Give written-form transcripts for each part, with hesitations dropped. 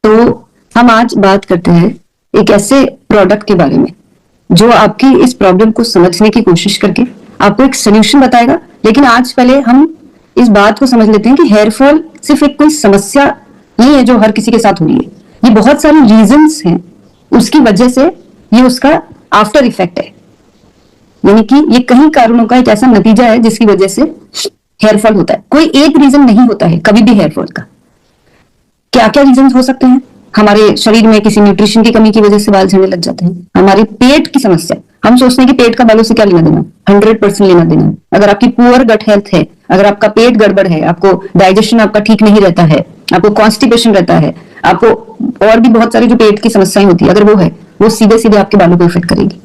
तो हम आज बात करते हैं एक ऐसे प्रोडक्ट के बारे में जो आपकी इस प्रॉब्लम को समझने की कोशिश करके आपको एक सोल्यूशन बताएगा। लेकिन आज पहले हम इस बात को समझ लेते हैं कि हेयर फॉल सिर्फ एक कोई समस्या नहीं है जो हर किसी के साथ हो रही है। ये बहुत सारे रीजंस हैं, उसकी वजह से ये उसका आफ्टर इफेक्ट है, यानी कि ये कई कारणों का एक ऐसा नतीजा है जिसकी वजह से हेयर फॉल होता है। कोई एक रीजन नहीं होता है कभी भी हेयर फॉल का। क्या क्या रीजन हो सकते हैं? हमारे शरीर में किसी न्यूट्रिशन की कमी की वजह से बाल झड़ने लग जाते हैं। हमारे पेट की समस्या, हम सोचते हैं कि पेट का बालों से क्या लेना देना, 100% लेना देना। अगर आपकी पुअर गट हेल्थ है, अगर आपका पेट गड़बड़ है, आपको डाइजेशन आपका ठीक नहीं रहता है, आपको कॉन्स्टिपेशन रहता है, आपको और भी बहुत सारी जो पेट की समस्याएं होती है, अगर वो है, वो सीधे सीधे आपके बालों को इफेक्ट करेगी।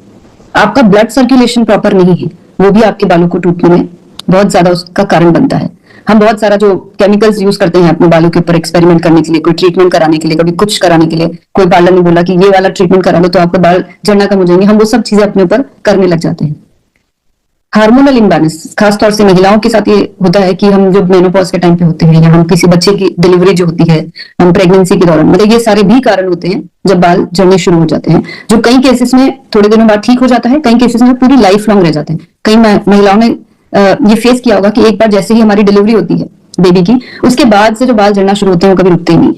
आपका ब्लड सर्कुलेशन प्रॉपर नहीं है, वो भी आपके बालों को टूटने में बहुत ज्यादा उसका कारण बनता है। हम बहुत सारा जो केमिकल्स यूज करते हैं अपने बालों के ऊपर एक्सपेरिमेंट करने के लिए, कोई ट्रीटमेंट कराने के लिए, कभी कुछ कराने के लिए, कोई पार्लर ने बोला कि ये वाला ट्रीटमेंट करा लो तो आपके बाल झड़ना कम हो जाएंगे, हम वो सब चीजें अपने ऊपर करने लग जाते हैं। हार्मोनल इम्बैलेंस खासतौर से महिलाओं के साथ ये होता है कि हम जब मेनोपॉज के टाइम पे होते हैं या हम किसी बच्चे की डिलीवरी जो होती है, हम प्रेगनेंसी के दौरान, मतलब ये सारे भी कारण होते हैं जब बाल झड़ने शुरू हो जाते हैं, जो कई केसेस में थोड़े दिनों बाद ठीक हो जाता है, कई केसेस में पूरी लाइफ लॉन्ग रह जाते हैं। कई महिलाओं ने ये फेस किया होगा कि एक बार जैसे ही हमारी डिलीवरी होती है बेबी की, उसके बाद से जो बाल झड़ना शुरू होते हैं वो कभी रुकते ही नहीं।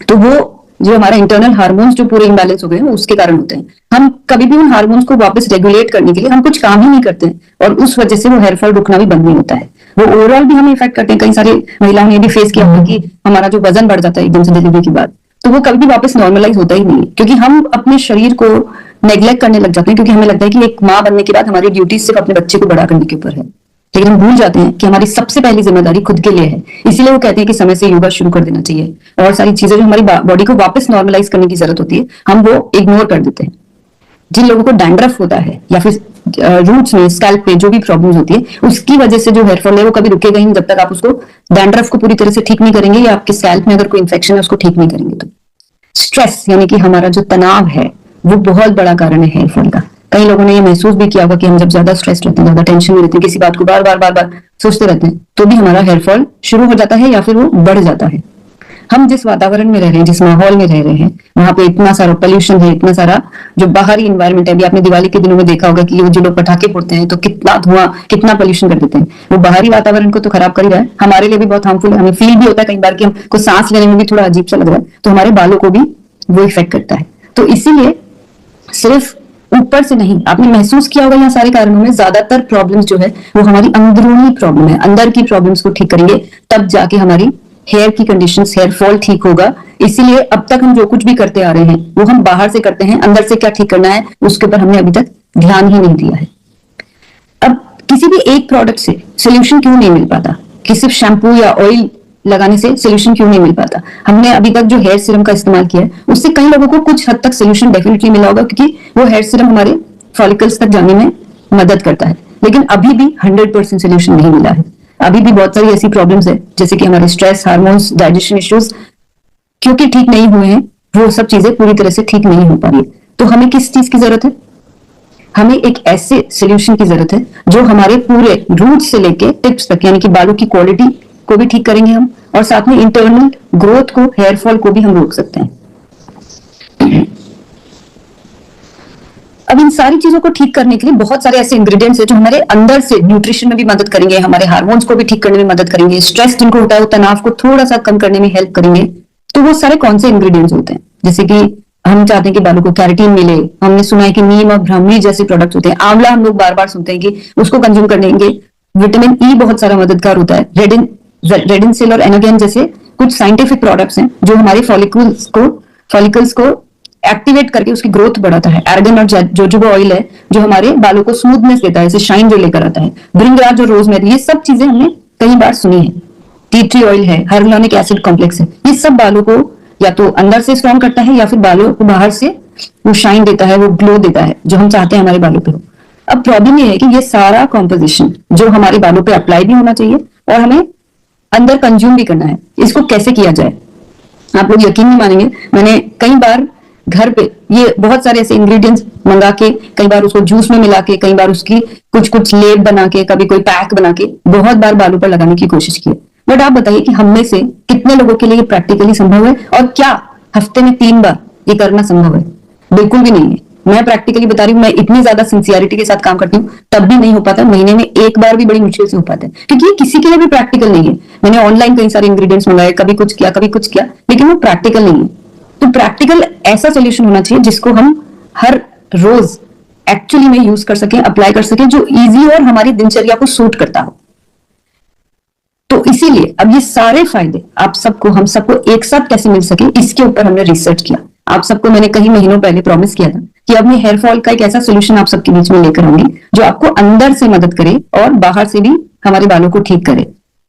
तो वो जो हमारा इंटरनल हार्मोन्स जो पूरे इम्बैलेंस हो गए हैं उसके कारण होते हैं। हम कभी भी उन हार्मोन्स को वापस रेगुलेट करने के लिए हम कुछ काम ही नहीं करते हैं और उस वजह से वो हेयर फॉल रुकना भी बंद नहीं होता है। वो ओवरऑल भी हमें इफेक्ट करते हैं। कई सारी महिलाओं ने भी फेस किया होगा कि हमारा जो वजन बढ़ जाता है एकदम से डिलीवरी के बाद, तो वो कभी भी वापस नॉर्मलाइज होता ही नहीं है, क्योंकि हम अपने शरीर को नेग्लेक्ट करने लग जाते हैं, क्योंकि हमें लगता है कि एक माँ बनने के बाद हमारी ड्यूटी सिर्फ अपने बच्चे को बड़ा करने के ऊपर है। लेकिन हम भूल जाते हैं कि हमारी सबसे पहली जिम्मेदारी खुद के लिए है। इसीलिए वो कहते हैं कि समय से योगा शुरू कर देना चाहिए और सारी चीजें जो हमारी बॉडी को वापस नॉर्मलाइज करने की जरूरत होती है, हम वो इग्नोर कर देते हैं। जिन लोगों को डैंड्रफ होता है या फिर रूट्स में, स्कैल्प पे जो भी प्रॉब्लम होती है, उसकी वजह से जो हेयर फॉल है वो कभी रुकेगा ही नहीं जब तक आप उसको डैंड्रफ को पूरी तरह से ठीक नहीं करेंगे या आपके स्कैल्प में अगर कोई इन्फेक्शन है उसको ठीक नहीं करेंगे। तो स्ट्रेस यानी कि हमारा जो तनाव है वो बहुत बड़ा कारण है हेयर फॉल का। कई लोगों ने ये महसूस भी किया होगा कि हम जब ज्यादा स्ट्रेस रहते हैं, ज्यादा टेंशन में रहते हैं, किसी बात को बार बार सोचते रहते हैं, तो भी हमारा हेयर फॉल शुरू हो जाता है या फिर वो बढ़ जाता है। हम जिस वातावरण में रह रहे हैं, जिस माहौल में रह रहे हैं, वहां पे इतना सारा पोल्यूशन है, इतना सारा जो बाहरी इन्वायरमेंट है। अभी आपने दिवाली के दिनों में देखा होगा कि वो जो लोग पटाखे फोड़ते हैं तो कितना धुआं, कितना पोल्यूशन कर देते हैं। वो बाहरी वातावरण को तो खराब कर ही रहा है, हमारे लिए भी बहुत हार्मफुल है। हमें फील भी होता है कई बार कि हमको सांस लेने में भी थोड़ा अजीब सा लग रहा है, तो हमारे बालों को भी वो इफेक्ट करता है। तो इसीलिए सिर्फ ऊपर से नहीं, आपने महसूस किया होगा यहाँ सारे कारणों में ज्यादातर प्रॉब्लम्स जो है वो हमारी अंदरूनी प्रॉब्लम है। अंदर की प्रॉब्लम्स को ठीक करेंगे तब जाके हमारी हेयर की कंडीशंस, हेयर फॉल ठीक होगा। इसीलिए अब तक हम जो कुछ भी करते आ रहे हैं वो हम बाहर से करते हैं, अंदर से क्या ठीक करना है उसके ऊपर हमने अभी तक ध्यान ही नहीं दिया है। अब किसी भी एक प्रोडक्ट से सोल्यूशन क्यों नहीं मिल पाता, कि सिर्फ शैम्पू या ऑयल लगाने से सोल्यूशन क्यों नहीं मिल पाता? हमने अभी तक जो हेयर सीरम का इस्तेमाल किया है उससे कई लोगों को कुछ हद तक सोल्यूशन डेफिनेटली मिला होगा, क्योंकि वो हेयर सीरम हमारे फॉलिकल्स तक जाने में मदद करता है। लेकिन अभी भी 100% सोल्यूशन नहीं मिला है। अभी भी बहुत सारी ऐसी प्रॉब्लम्स है जैसे कि हमारे स्ट्रेस हार्मोन्स, डाइजेशन इश्यूज क्योंकि ठीक नहीं हुए हैं, वो सब चीजें पूरी तरह से ठीक नहीं हो पा रही है। तो हमें किस चीज की जरूरत है? हमें एक ऐसे सोल्यूशन की जरूरत है जो हमारे पूरे रूट से लेके टिप्स तक, यानी कि बालों की क्वालिटी को भी ठीक करेंगे हम, और साथ में इंटरनल ग्रोथ को, हेयर फॉल को भी हम रोक सकते हैं। अब इन सारी चीजों को ठीक करने के लिए बहुत सारे ऐसे इंग्रेडिएंट्स हैं जो हमारे अंदर से न्यूट्रिशन में भी मदद करेंगे, हमारे हार्मोन्स को भी ठीक करने में मदद करेंगे, स्ट्रेस जिनको होता है वो तनाव को थोड़ा सा कम करने में हेल्प करेंगे। तो वो सारे कौन से इंग्रेडिएंट्स होते हैं? जैसे कि हम चाहते हैं कि बालों को कैरेटीन मिले, हमने सुना है कि नीम और ब्राह्मी जैसे प्रोडक्ट्स होते हैं, आंवला हम लोग बार बार सुनते हैं कि उसको कंज्यूम करेंगे। विटामिन ई बहुत सारा मददगार होता है। रेडिन सेल और एनोगेन जैसे कुछ साइंटिफिक प्रोडक्ट्स हैं जो हमारे फॉलिकल्स को एक्टिवेट करके उसकी ग्रोथ बढ़ाता है। एर्गन और जोजोबा ऑयल है जो हमारे बालों को स्मूथनेस देता है, शाइन जो लेकर आता है। भृंगराज और रोजमेरी, ये सब चीजें हमने कई बार सुनी है। टी ट्री ऑयल है, हाइलुरोनिक एसिड कॉम्प्लेक्स है, ये सब बालों को या तो अंदर से स्ट्रॉन्ग करता है या फिर बालों को बाहर से वो शाइन देता है, वो ग्लो देता है जो हम चाहते हैं हमारे बालों पे हो। अब प्रॉब्लम ये है कि ये सारा कॉम्पोजिशन जो हमारे बालों पे अप्लाई भी होना चाहिए और हमें अंदर कंज्यूम भी करना है। इसको कैसे किया जाए? आप लोग यकीन नहीं मानेंगे, मैंने कई बार घर पे ये बहुत सारे ऐसे इंग्रेडिएंट्स मंगा के, कई बार उसको जूस में मिला के, कई बार उसकी कुछ लेप बना के, कभी कोई पैक बना के बहुत बार बालों पर लगाने की कोशिश की। बट आप बताइए कि हम में से कितने लोगों के लिए प्रैक्टिकली संभव है और क्या हफ्ते में 3 बार ये करना संभव है? बिल्कुल भी नहीं है। मैं प्रैक्टिकली बता रही हूँ, मैं इतनी ज्यादा सिंसियरिटी के साथ काम करती हूँ, तब भी नहीं हो पाता। महीने में 1 बार भी बड़ी मुश्किल से हो पाता है, क्योंकि ये किसी के लिए भी प्रैक्टिकल नहीं है। मैंने ऑनलाइन कई सारे इंग्रेडिएंट्स मंगाए, कभी कुछ किया कभी कुछ किया, लेकिन वो प्रैक्टिकल नहीं है। तो प्रैक्टिकल ऐसा सोल्यूशन होना चाहिए जिसको हम हर रोज एक्चुअली में यूज कर सकें, अप्लाई कर सकें, जो इजी और हमारी दिनचर्या को सूट करता हो। तो इसीलिए अब ये सारे फायदे आप सबको, हम सबको एक साथ कैसे मिल सके, इसके ऊपर हमने रिसर्च किया। आप सबको मैंने कई महीनों पहले प्रॉमिस किया था कि अब मैं हेयर फॉल का एक ऐसा सोल्यूशन आप सबके बीच में लेकर आऊंगी जो आपको अंदर से मदद करे और बाहर से भी हमारे बालों को ठीक करे।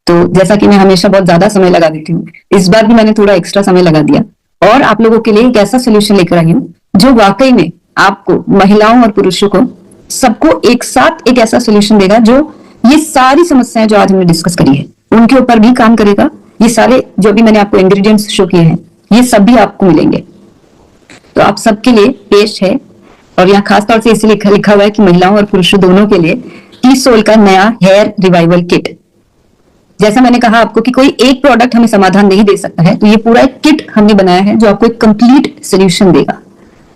तो जैसा कि मैं हमेशा बहुत ज्यादा समय लगा देती हूँ, इस बार भी मैंने थोड़ा एक्स्ट्रा समय लगा दिया और आप लोगों के लिए एक ऐसा सोल्यूशन लेकर आई हूँ जो वाकई में आपको, महिलाओं और पुरुषों को, सबको एक साथ एक ऐसा सोल्यूशन देगा जो ये सारी समस्याएं जो आज हमने डिस्कस करी है उनके ऊपर भी काम करेगा। ये सारे जो भी मैंने आपको इंग्रेडिएंट्स शो किए हैं, ये सब भी आपको मिलेंगे। तो आप सबके लिए पेश है, और यहाँ खास तौर से इसे लिखा हुआ है कि महिलाओं और पुरुषों दोनों के लिए टी-सोल का नया हेयर रिवाइवल किट। जैसा मैंने कहा आपको कि कोई एक प्रोडक्ट हमें समाधान नहीं दे सकता है, तो ये पूरा एक किट हमने बनाया है जो आपको एक कंप्लीट सोल्यूशन देगा।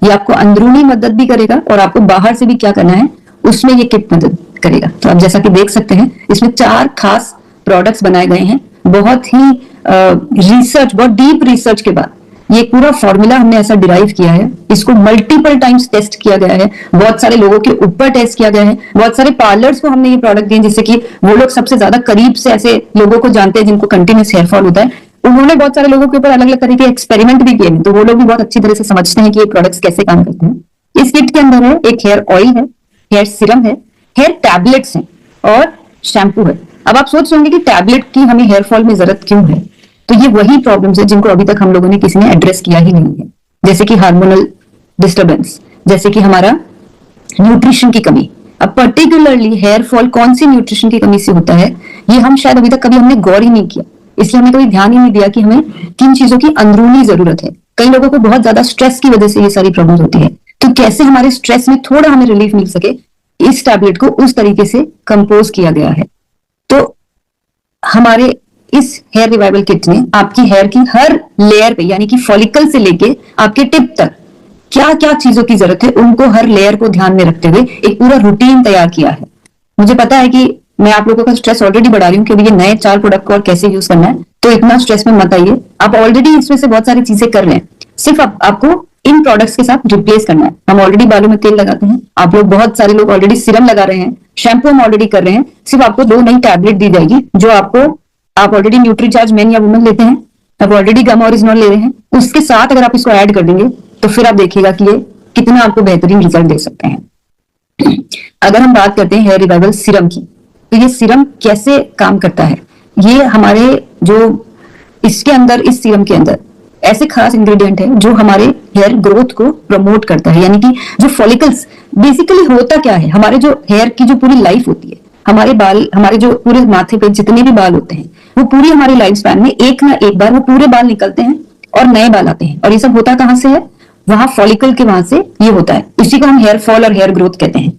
ये आपको अंदरूनी मदद भी करेगा और आपको बाहर से भी क्या करना है उसमें ये किट मदद करेगा। तो आप जैसा कि देख सकते हैं, इसमें 4 खास प्रोडक्ट्स बनाए गए हैं। बहुत ही रिसर्च, बहुत डीप रिसर्च के बाद ये पूरा फॉर्मूला हमने ऐसा डिराइव किया है। इसको मल्टीपल टाइम्स टेस्ट किया गया है, बहुत सारे लोगों के ऊपर टेस्ट किया गया है, बहुत सारे पार्लर्स को हमने ये प्रोडक्ट दिए, जिससे कि वो लोग सबसे ज्यादा करीब से ऐसे लोगों को जानते हैं जिनको कंटिन्यूस हेयर फॉल होता है। उन्होंने बहुत सारे लोगों के ऊपर अलग अलग तरह के एक्सपेरिमेंट भी किए हैं, तो वो लोग भी बहुत अच्छी तरह से समझते हैं कि ये प्रोडक्ट्स कैसे काम करते हैं। इस किट के अंदर है एक हेयर ऑयल है, हेयर सीरम है, हेयर टैबलेट्स हैं और शैम्पू है। अब आप सोच रहे होंगे कि टैबलेट की हमें हेयर फॉल में जरूरत क्यों है? तो ये वही प्रॉब्लम्स है जिनको अभी तक हम लोगों ने किसी ने एड्रेस किया ही नहीं है, जैसे कि हार्मोनल डिस्टर्बेंस, जैसे कि हमारा न्यूट्रिशन की कमी। अब पर्टिकुलरली हेयर फॉल कौन सी न्यूट्रिशन की कमी से होता है, ये हम शायद अभी तक कभी हमने गौर ही नहीं किया, इसलिए हमने कभी ध्यान ही नहीं दिया कि हमें किन चीजों की अंदरूनी जरूरत है। कई लोगों को बहुत ज्यादा स्ट्रेस की वजह से ये सारी प्रॉब्लम होती है, तो कैसे हमारे स्ट्रेस में थोड़ा हमें रिलीफ मिल सके, इस टैबलेट को उस तरीके से कंपोज किया गया है। तो हमारे इस हेयर रिवाइवल किट ने आपकी हेयर की हर लेयर पे, यानी कि फॉलिकल से लेके आपके टिप तक क्या क्या चीजों की जरूरत है, उनको हर लेयर को ध्यान में रखते हुए एक पूरा रूटीन तैयार किया है। मुझे पता है कि मैं आप लोगों का स्ट्रेस ऑलरेडी बढ़ा रही हूँ कि ये नए 4 प्रोडक्ट को और कैसे यूज करना है, तो इतना स्ट्रेस में मत आइए। आप ऑलरेडी इसमें से बहुत सारी चीजें कर रहे हैं, सिर्फ आपको इन प्रोडक्ट्स के साथ रिप्लेस करना है। हम ऑलरेडी बालों में तेल लगाते हैं, आप लोग बहुत सारे लोग ऑलरेडी सीरम लगा रहे हैं, शैम्पू हम ऑलरेडी कर रहे हैं। सिर्फ आपको 2 नई टैबलेट दी जाएगी जो आप ऑलरेडी न्यूट्रीचार्ज मेन या वुमेन लेते हैं, आप ऑलरेडी गामा ओरिजिनल ले रहे हैं, उसके साथ अगर आप इसको ऐड कर देंगे तो फिर आप देखिएगा कि ये कितना आपको बेहतरीन रिजल्ट दे सकते हैं। अगर हम बात करते हैं हेयर रिवाइवल सीरम की, तो ये सीरम कैसे काम करता है? ये हमारे जो इसके अंदर, इस सीरम के अंदर ऐसे खास इंग्रेडिएंट है जो हमारे हेयर ग्रोथ को प्रमोट करता है। यानी कि जो फॉलिकल्स, बेसिकली होता क्या है, हमारे जो हेयर की जो पूरी लाइफ होती है, हमारे बाल, हमारे जो पूरे माथे पे जितने भी बाल होते हैं, वो पूरी हमारी लाइफ स्पैन में एक ना एक बार वो पूरे बाल निकलते हैं और नए बाल आते हैं। और ये सब होता कहां से है? वहां फॉलिकल के वहां से ये होता है। इसी को हम हेयर फॉल और हेयर ग्रोथ कहते हैं।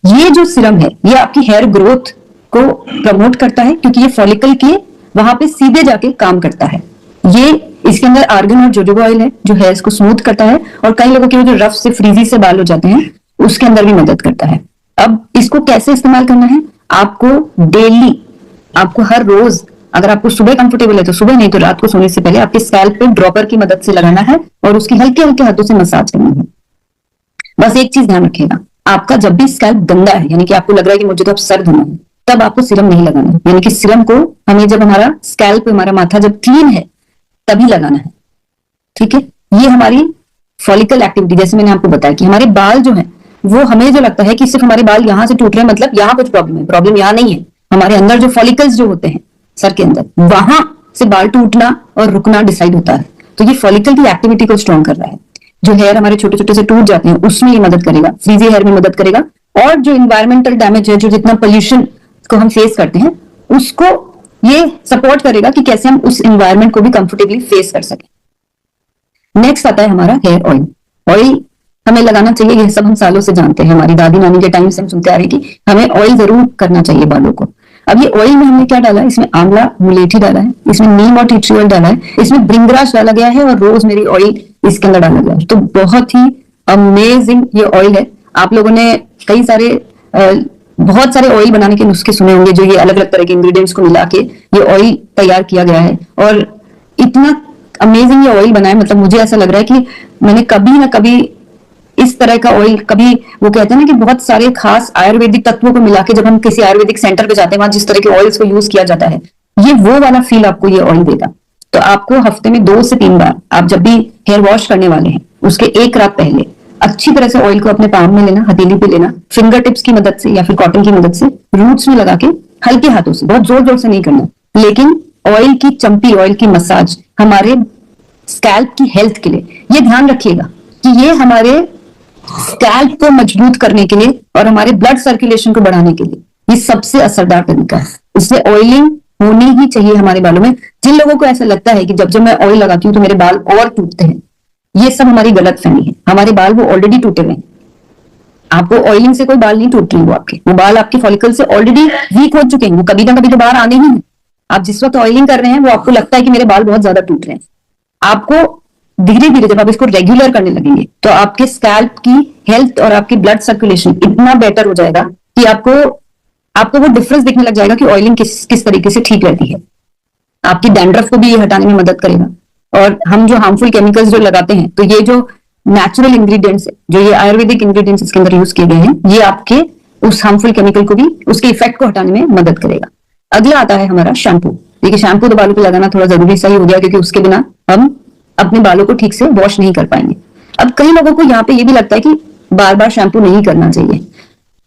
ये जो सीरम है ये आपकी हेयर ग्रोथ को प्रमोट करता है, क्योंकि ये फॉलिकल के वहां पे सीधे जाके काम करता है। ये इसके अंदर आर्गन और जोजोबा ऑयल है जो हेयर्स को स्मूथ करता है, और कई लोगों के जो रफ से फ्रीजी से बाल हो जाते हैं उसके अंदर भी मदद करता है। अब इसको कैसे इस्तेमाल करना है? आपको डेली, आपको हर रोज, अगर आपको सुबह कंफर्टेबल है तो सुबह, नहीं तो रात को सोने से पहले आपके स्कैल्प पे ड्रॉपर की मदद से लगाना है और उसकी हल्के हल्के हाथों से मसाज करनी है। बस एक चीज ध्यान रखिएगा, आपका जब भी स्कैल्प गंदा है, यानी कि आपको लग रहा है कि मुझे तो अब सर धोना है, तब आपको सीरम नहीं लगाना है। यानी कि सीरम को हमें जब हमारा स्कैल्प, हमारा माथा जब क्लीन है तभी लगाना है। ठीक है? ये हमारी फॉलिकल एक्टिविटी, जैसे मैंने आपको बताया कि हमारे बाल जो है वो, हमें जो लगता है कि सिर्फ हमारे बाल यहां से टूट रहे हैं, मतलब यहां कुछ प्रॉब्लम है, प्रॉब्लम यहां नहीं है। हमारे अंदर जो फॉलिकल्स जो होते हैं सर के अंदर, वहां से बाल टूटना और रुकना डिसाइड होता है। तो ये फॉलिकल की एक्टिविटी को स्ट्रॉन्ग कर रहा है। जो हेयर हमारे छोटे छोटे से टूट जाते हैं उसमें ये मदद करेगा, फ्रीजी हेयर में मदद करेगा, और जो इन्वायरमेंटल डैमेज है, जो जितना पोल्यूशन को हम फेस करते हैं, उसको ये सपोर्ट करेगा कि कैसे हम उस इन्वायरमेंट को भी कंफर्टेबली फेस कर सकें। नेक्स्ट आता है हमारा हेयर ऑयल। ऑयल हमें लगाना चाहिए, ये सब हम सालों से जानते हैं, हमारी दादी नानी के टाइम से हम सुनते आ रहे हैं कि हमें ऑयल जरूर करना चाहिए बालों को। अब ये ऑयल में हमने क्या डाला है, इसमें आंवला मुलेठी डाला है, इसमें नीम और टी ट्री ऑयल डाला है, इसमें ब्रिंगराज डाला गया है और रोजमेरी ऑयल इसके अंदर डाला गया है। तो बहुत ही अमेजिंग ये ऑयल है। आप लोगों ने कई सारे बहुत सारे ऑयल बनाने के नुस्खे सुने होंगे, जो ये अलग अलग तरह के इंग्रेडिएंट्स को मिला के ये ऑयल तैयार किया गया है, और इतना अमेजिंग ये ऑयल बना है, मतलब मुझे ऐसा लग रहा है कि मैंने कभी ना कभी इस तरह का ऑयल कभी, वो कहते हैं ना कि बहुत सारे खास आयुर्वेदिक तत्वों को मिला के जब हम किसी आयुर्वेदिक सेंटर पे जाते हैं, वहां जिस तरह के ऑयल्स को यूज किया जाता है, ये वो वाला फील आपको ये ऑयल देगा। तो आपको हफ्ते में 2 से 3 बार आप जब भी हेयर वॉश करने वाले हैं, उसके 1 रात पहले अच्छी तरह से ऑयल को अपने पाम में लेना, हथेली पे लेना, फिंगर टिप्स की मदद से या फिर कॉटन की मदद से रूट्स में लगा के हल्के हाथों से, बहुत जोर जोर से नहीं करना, लेकिन ऑयल की चंपी, ऑयल की मसाज हमारे स्कैल्प की हेल्थ के लिए, ये ध्यान रखिएगा कि ये हमारे स्कैल्प को मजबूत करने के लिए और हमारे ब्लड सर्कुलेशन को बढ़ाने के लिए ये सबसे असरदार तरीका है। इसलिए ऑयलिंग होनी ही चाहिए हमारे बालों में। जिन लोगों को ऐसा लगता है कि जब जब मैं ऑयल लगाती हूँ तो मेरे बाल और टूटते हैं, ये सब हमारी गलत फहमी है। हमारे बाल वो ऑलरेडी टूटे हुए हैं। आपको ऑयलिंग से कोई बाल नहीं टूट रही, वो बाल आपके फॉलिकल से ऑलरेडी वीक हो चुके हैं, वो कभी ना कभी तो बाहर आने ही है। आप जिस वक्त ऑयलिंग कर रहे हैं वो आपको लगता है कि मेरे बाल बहुत ज्यादा टूट रहे हैं। आपको धीरे धीरे जब आप इसको रेगुलर करने लगेंगे तो आपके स्कैल्प की हेल्थ और आपकी ब्लड सर्कुलेशन इतना बेटर हो जाएगा कि आपको वो डिफरेंस दिखने लग जाएगा कि ऑयलिंग किस तरीके से ठीक रहती है। आपकी डैंड्रफ को भी ये हटाने में मदद करेगा। और हम जो हार्मफुल केमिकल्स जो लगाते हैं, तो ये जो नेचुरल इंग्रेडिएंट्स है, जो ये आयुर्वेदिक इंग्रेडिएंट्स इसके अंदर यूज किए गए हैं, ये आपके उस हार्मफुल केमिकल को भी, उसके इफेक्ट को हटाने में मदद करेगा। अगला आता है हमारा शैम्पू। देखिए शैम्पू तो बालों पे लगाना थोड़ा जरूरी सा ही हो गया, क्योंकि उसके बिना हम अपने बालों को ठीक से वॉश नहीं कर पाएंगे। अब कई लोगों को यहाँ पे ये भी लगता है कि बार बार शैम्पू नहीं करना चाहिए।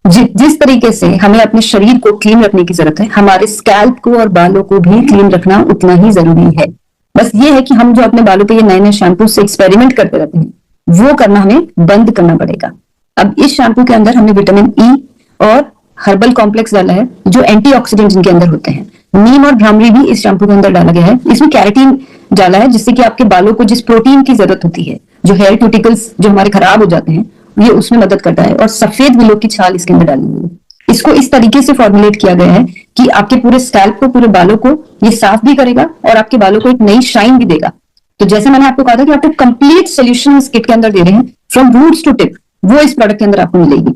जिस तरीके से हमें अपने शरीर को क्लीन रखने की जरूरत है, हमारे स्कैल्प को और बालों को भी क्लीन रखना उतना ही जरूरी है। बस ये है कि हम जो अपने बालों पे ये नए नए शैम्पू से एक्सपेरिमेंट करते रहते हैं, वो करना हमें बंद करना पड़ेगा। अब इस शैम्पू के अंदर हमने विटामिन ई और हर्बल कॉम्प्लेक्स डाला है, जो एंटीऑक्सीडेंट इनके अंदर होते हैं। नीम और भ्रामरी भी इस शैम्पू के अंदर डाला गया है। इसमें कैरेटीन डाला है, जिससे कि आपके बालों को जिस प्रोटीन की जरूरत होती है, जो हेयर क्यूटिकल्स जो हमारे खराब हो जाते हैं, ये उसमें मदद करता है। और सफेद विलो की छाल इसके अंदर डाली हुई है। इसको इस तरीके से फॉर्मुलेट किया गया है कि आपके पूरे स्कैल्प को, पूरे बालों को ये साफ भी करेगा और आपके बालों को एक नई शाइन भी देगा। तो जैसे मैंने आपको कहा था कि आपको कंप्लीट सोल्यूशन इस किट के अंदर दे रहे हैं, फ्रॉम रूट्स टू टिप, वो इस प्रोडक्ट के अंदर आपको मिलेगी।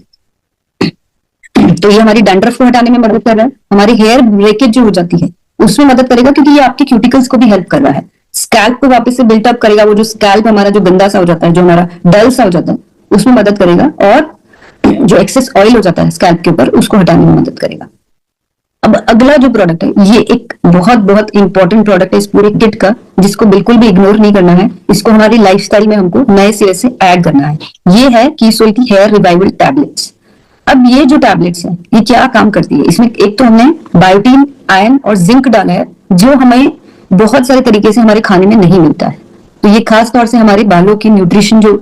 तो ये हमारी डैंड्रफ को हटाने में मदद कर रहा है, हमारी हेयर ब्रेकेज जो हो जाती है उसमें मदद करेगा, क्योंकि ये आपके क्यूटिकल्स को भी हेल्प कर रहा है। स्कैल्प को वापस से बिल्टअप करेगा, वो जो स्कैल्प हमारा जो गंदा सा हो जाता है, जो हमारा डल सा हो जाता है, उसमें मदद करेगा। और जो एक्सेस ऑयल हो जाता है स्कैल्प के ऊपर, उसको हटाने में मदद करेगा। अब अगला जो प्रोडक्ट है, ये एक बहुत बहुत इंपॉर्टेंट प्रोडक्ट है इस पूरे किट का, जिसको बिल्कुल भी इग्नोर नहीं करना है। इसको हमारी लाइफस्टाइल में हमको नए सिरे से ऐड करना है। ये है कीसोल की हेयर रिवाइवल टैबलेट्स। अब ये जो टैबलेट्स है, ये क्या काम करती है? इसमें एक तो हमने बायोटीन, आयरन और जिंक डाला है, जो हमें बहुत सारे तरीके से हमारे खाने में नहीं मिलता है। तो ये खास तौर से हमारे बालों की न्यूट्रिशन जो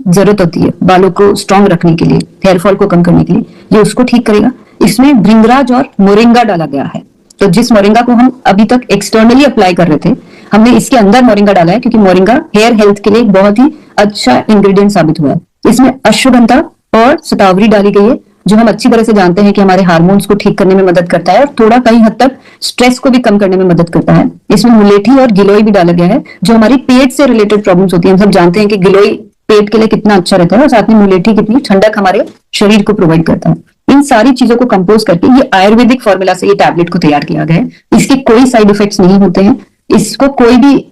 जरूरत होती है, बालों को स्ट्रांग रखने के लिए, हेयर फॉल को कम करने के लिए, ये उसको ठीक करेगा। इसमें भृंगराज और मोरिंगा डाला गया है। तो जिस मोरिंगा को हम अभी तक एक्सटर्नली अप्लाई कर रहे थे, हमने इसके अंदर मोरिंगा डाला है, क्योंकि मोरिंगा हेयर हेल्थ के लिए एक बहुत ही अच्छा इंग्रेडिएंट साबित हुआ है। इसमें अश्वगंधा और शतावरी डाली गई है, जो हम अच्छी तरह से जानते हैं कि हमारे हार्मोन्स को ठीक करने में मदद करता है और थोड़ा कहीं हद तक स्ट्रेस को भी कम करने में मदद करता है। इसमें मुलेठी और गिलोय भी डाला गया है, जो हमारी पेट से रिलेटेड प्रॉब्लम्स होती है। हम सब जानते हैं कि गिलोय पेट के लिए कितना अच्छा रहता है, और साथ में मुलेठी कितनी ठंडक हमारे शरीर को प्रोवाइड करता है। इन सारी चीजों को कंपोज करके ये आयुर्वेदिक फॉर्मूला से ये टैबलेट को तैयार किया गया है। इसके कोई साइड इफेक्ट्स नहीं होते हैं। इसको कोई भी,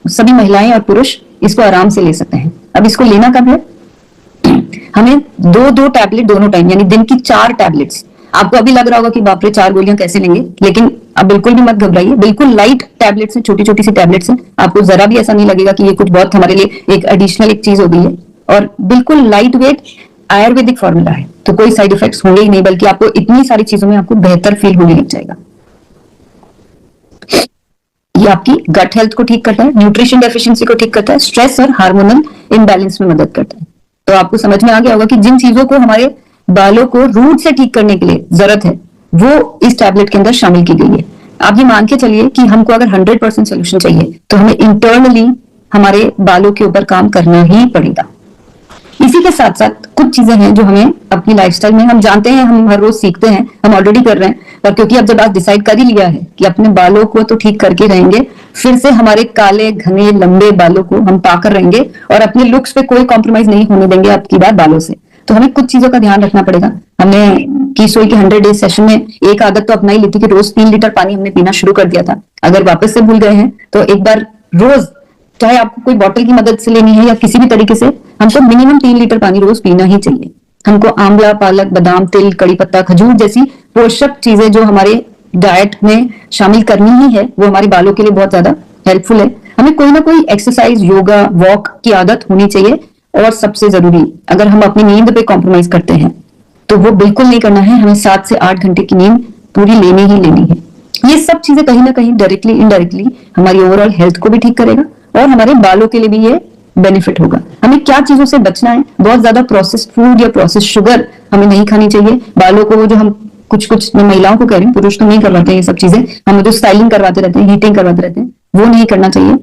सभी महिलाएं और पुरुष इसको आराम से ले सकते हैं। अब इसको लेना कब है? हमें 2-2 टैबलेट दोनों टाइम, यानी दिन की 4 टैबलेट्स। आपको अभी लग रहा होगा कि बाप रे 4 गोलियां कैसे लेंगे, लेकिन अब बिल्कुल भी मत घबराइए। बिल्कुल लाइट टैबलेट्स हैं, छोटी छोटी सी टैबलेट्स हैं। आपको जरा भी ऐसा नहीं लगेगा कि ये कुछ बहुत हमारे लिए एक एडिशनल एक चीज हो गई है। और बिल्कुल लाइट वेट आयुर्वेदिक फॉर्मूला है, तो कोई साइड इफेक्ट्स होंगे ही नहीं, बल्कि आपको इतनी सारी चीजों में आपको बेहतर फील होने लग जाएगा। ये आपकी गट हेल्थ को ठीक करता है, न्यूट्रिशन डेफिशिएंसी को ठीक करता है, स्ट्रेस और हार्मोनल इम्बैलेंस में मदद करता है। तो आपको समझ में आ गया होगा कि जिन चीजों को हमारे बालों को रूट से ठीक करने के लिए जरूरत है, वो इस टैबलेट के अंदर शामिल की गई है। आप ये मान के चलिए कि हमको अगर 100% सोल्यूशन चाहिए, तो हमें इंटरनली हमारे बालों के ऊपर काम करना ही पड़ेगा। इसी के साथ साथ कुछ चीजें हैं जो हमें अपनी लाइफस्टाइल में, हम जानते हैं, हम हर रोज सीखते हैं, हम ऑलरेडी कर रहे हैं, पर क्योंकि अब जब आप डिसाइड कर ही लिया है कि अपने बालों को तो ठीक करके रहेंगे, फिर से हमारे काले घने लंबे बालों को हम पाकर रहेंगे और अपने लुक्स पे कोई कॉम्प्रोमाइज नहीं होने देंगे आपकी बार बालों से। तो हमें कुछ चीजों का ध्यान रखना पड़ेगा। हमने कीसोई के 100 डेज सेशन में एक आदत तो अपना ही ली थी कि रोज 3 लीटर पानी हमने पीना शुरू कर दिया था। अगर वापस से भूल गए हैं तो एक बार रोज, चाहे आपको कोई बॉटल की मदद से लेनी है या किसी भी तरीके से, हमको मिनिमम 3 लीटर पानी रोज पीना ही चाहिए। हमको आंवला, पालक, बादाम, तिल, कड़ी पत्ता, खजूर जैसी पोषक चीजें जो हमारे डाइट में शामिल करनी ही है, वो हमारे बालों के लिए बहुत ज्यादा हेल्पफुल है। हमें कोई ना कोई एक्सरसाइज, योगा, वॉक की आदत होनी चाहिए। और सबसे जरूरी, अगर हम अपनी नींद पे कॉम्प्रोमाइज करते हैं तो वो बिल्कुल नहीं करना है। हमें 7 से 8 घंटे की नींद पूरी लेनी ही लेनी है। ये सब चीजें कहीं ना कहीं डायरेक्टली इनडायरेक्टली हमारी ओवरऑल हेल्थ को भी ठीक करेगा और हमारे बालों के लिए भी ये बेनिफिट होगा। हमें क्या चीजों से बचना है? बहुत ज्यादा प्रोसेस्ड फूड या प्रोसेस्ड शुगर हमें नहीं खानी चाहिए। बालों को जो हम कुछ मैं महिलाओं को कह रही हूँ, पुरुष तो नहीं करवाते ये सब चीजें, हम जो स्टाइलिंग करवाते रहते हैं, हीटिंग करवाते रहते हैं, वो नहीं करना चाहिए।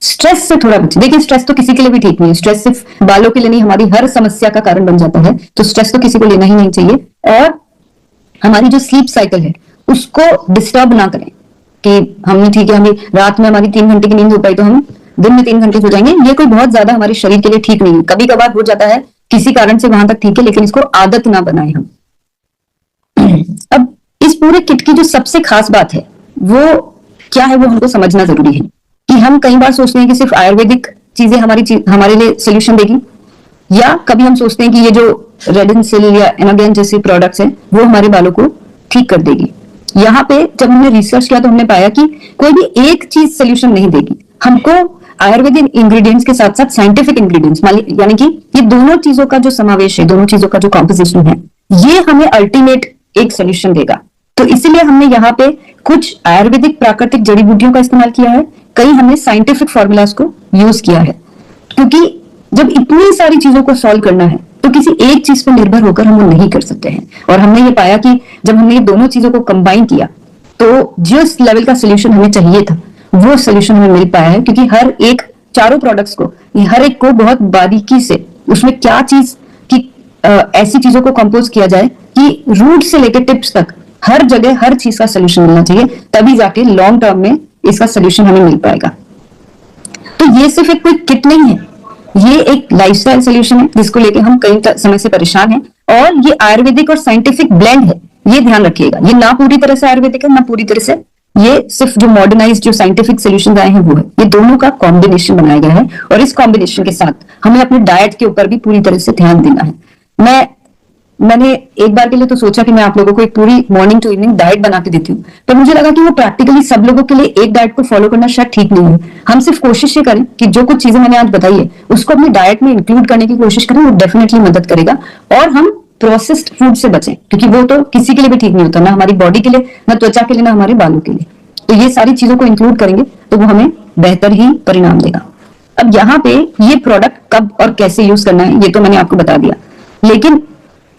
स्ट्रेस से थोड़ा बचें। देखिए, स्ट्रेस तो किसी के लिए भी ठीक नहीं है। स्ट्रेस सिर्फ बालों के लिए नहीं, हमारी हर समस्या का कारण बन जाता है। तो स्ट्रेस तो किसी को लेना ही नहीं चाहिए। और हमारी जो स्लीप साइकिल है उसको डिस्टर्ब ना करें कि हमने, ठीक है, हमें रात में हमारी 3 घंटे की नींद हो पाई तो हम दिन में 3 घंटे सो जाएंगे। ये कोई बहुत ज्यादा हमारे शरीर के लिए ठीक नहीं है। कभी कभार हो जाता है, किसी कारण से वहां तक ठीक है, लेकिन इसको आदत ना बनाए हम। अब इस पूरे किट की जो सबसे खास बात है वो क्या है, वो हमको समझना जरूरी है। कि हम कई बार सोचते हैं कि सिर्फ आयुर्वेदिक चीजें हमारे लिए सोल्यूशन देगी, या कभी हम सोचते हैं कि ये जो रेडेंसिल या एनागेन जैसे प्रोडक्ट्स हैं वो हमारे बालों को ठीक कर देगी। यहाँ पे जब हमने रिसर्च किया तो हमने पाया कि कोई भी एक चीज सोल्यूशन नहीं देगी। हमको आयुर्वेदिक इंग्रेडिएंट्स के साथ साथ साइंटिफिक इंग्रेडिएंट्स, यानी कि ये दोनों चीजों का जो समावेश है, दोनों चीजों का जो कॉम्पोजिशन है, ये हमें अल्टीमेट एक सोल्यूशन देगा। तो इसीलिए हमने यहाँ पे कुछ आयुर्वेदिक प्राकृतिक जड़ी बूटियों का इस्तेमाल किया है, कई हमने साइंटिफिक फॉर्मूलाज को यूज किया है। क्योंकि जब इतनी सारी चीजों को सॉल्व करना है तो किसी एक चीज पर निर्भर होकर हम वो नहीं कर सकते हैं। और हमने ये पाया कि जब हमने ये दोनों चीजों को कंबाइन किया तो जिस लेवल का सोल्यूशन हमें चाहिए था वो सोल्यूशन हमें मिल पाया है। क्योंकि हर एक, चारों प्रोडक्ट्स को, हर एक को बहुत बारीकी से उसमें क्या चीज की ऐसी चीजों को कंपोज किया जाए कि रूट से लेकर टिप्स तक हर जगह हर चीज का सोल्यूशन मिलना चाहिए, तभी जाके लॉन्ग टर्म में इसका सोल्यूशन हमें मिल पाएगा। तो ये सिर्फ एक कोई किट नहीं है, ये एक लाइफस्टाइल सोल्यूशन है जिसको लेके हम कई समय से परेशान हैं। और ये आयुर्वेदिक और साइंटिफिक ब्लेंड है, ये ध्यान रखिएगा। ये ना पूरी तरह से आयुर्वेदिक है, ना पूरी तरह से, ये सिर्फ जो मॉडर्नाइज्ड जो साइंटिफिक सोल्यूशन आए हैं वो है। ये दोनों का कॉम्बिनेशन बनाया गया है और इस कॉम्बिनेशन के साथ हमें अपने डाइट के ऊपर भी पूरी तरह से ध्यान देना है। मैंने एक बार के लिए तो सोचा कि मैं आप लोगों को एक पूरी मॉर्निंग टू इवनिंग डाइट बना के देती हूँ, पर मुझे लगा कि वो प्रैक्टिकली सब लोगों के लिए एक डाइट को फॉलो करना शायद ठीक नहीं है। हम सिर्फ कोशिश ये करें कि जो कुछ चीजें मैंने आज बताई है उसको अपनी डाइट में इंक्लूड करने की कोशिश करें, वो डेफिनेटली मदद करेगा। और हम प्रोसेस्ड फूड से बचें, क्योंकि वो तो किसी के लिए भी ठीक नहीं होता, ना हमारी बॉडी के लिए, ना त्वचा के लिए, ना हमारे बालों के लिए। तो ये सारी चीजों को इंक्लूड करेंगे तो वो हमें बेहतर ही परिणाम देगा। अब यहाँ पे ये प्रोडक्ट कब और कैसे यूज करना है ये तो मैंने आपको बता दिया, लेकिन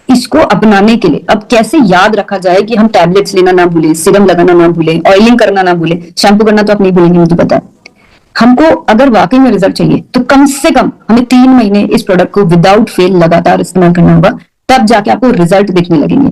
इसको अपनाने के लिए अब कैसे याद रखा जाए कि हम टैबलेट्स लेना ना भूले, सीरम लगाना ना भूले, ऑयलिंग करना ना भूले, शैम्पू करना तो आप नहीं भूलेंगे, मुझे पता है। हमको अगर वाकई में रिजल्ट चाहिए तो कम से कम हमें 3 महीने इस प्रोडक्ट को विदाउट फेल लगातार इस्तेमाल करना होगा, तब जाके आपको रिजल्ट दिखने लगेंगे।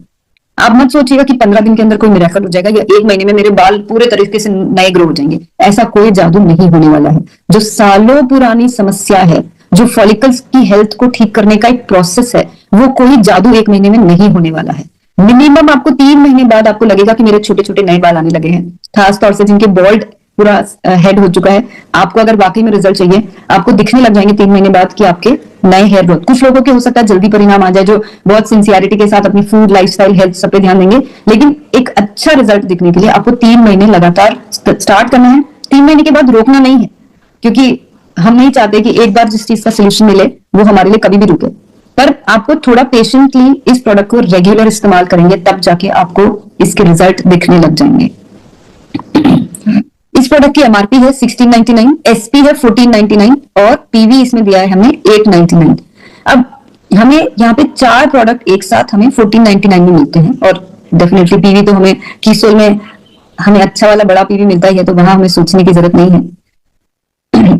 आप मत सोचिएगा कि 15 दिन के अंदर कोई मिरेकल हो जाएगा या 1 महीने में मेरे बाल पूरे तरीके से नए ग्रो हो जाएंगे। ऐसा कोई जादू नहीं होने वाला है। जो सालों पुरानी समस्या है, जो फॉलिकल्स की हेल्थ को ठीक करने का एक प्रोसेस है, वो कोई जादू 1 महीने में नहीं होने वाला है। मिनिमम आपको 3 महीने बाद आपको लगेगा कि मेरे छोटे छोटे नए बाल आने लगे हैं, खासतौर से जिनके बॉल्ड पूरा हेड हो चुका है। आपको अगर वाकई में रिजल्ट चाहिए, आपको दिखने लग जाएंगे 3 महीने बाद कि आपके नए हेयर ग्रोथ। कुछ लोगों के हो सकता है जल्दी परिणाम आ जाए, जो बहुत सिंसियरिटी के साथ अपनी फूड, लाइफस्टाइल, हेल्थ सब पे ध्यान देंगे, लेकिन एक अच्छा रिजल्ट दिखने के लिए आपको 3 महीने लगातार स्टार्ट करना है। 3 महीने के बाद रोकना नहीं है, क्योंकि हम नहीं चाहते कि एक बार जिस चीज का सोल्यूशन मिले वो हमारे लिए कभी भी रुके। पर आपको थोड़ा पेशेंटली इस प्रोडक्ट को रेगुलर इस्तेमाल करेंगे, तब जाके आपको इसके रिजल्ट दिखने लग जाएंगे। इस प्रोडक्ट की एमआरपी है 1699, एसपी है 1499 और पीवी इसमें दिया है हमने 899। अब हमें यहाँ पे 4 प्रोडक्ट एक साथ हमें 1499 में मिलते हैं, और डेफिनेटली पीवी तो हमें कीसोल में हमें अच्छा वाला बड़ा पीवी मिलता ही है, तो वहां हमें सोचने की जरूरत नहीं है।